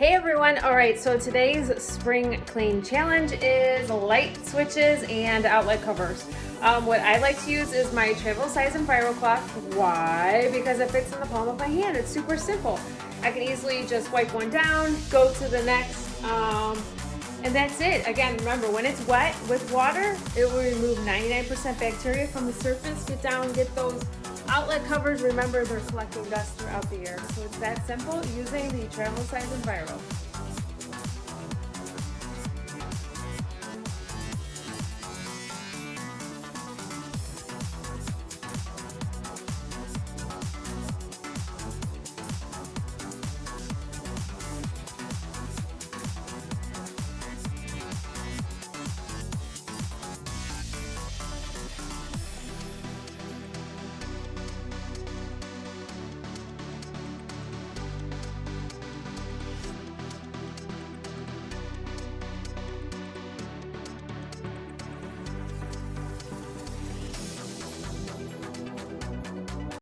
Hey everyone, all right, so today's spring clean challenge is light switches and outlet covers. What I like to use is my travel size and viral cloth. Why? Because it fits in the palm of my hand. It's super simple. I can easily just wipe one down, go to the next, and that's it. Again, remember, when it's wet with water, it will remove 99% bacteria from the surface. Get down, get those outlet covers. Remember, they're collecting dust throughout the air. So it's that simple using the travel size and viral.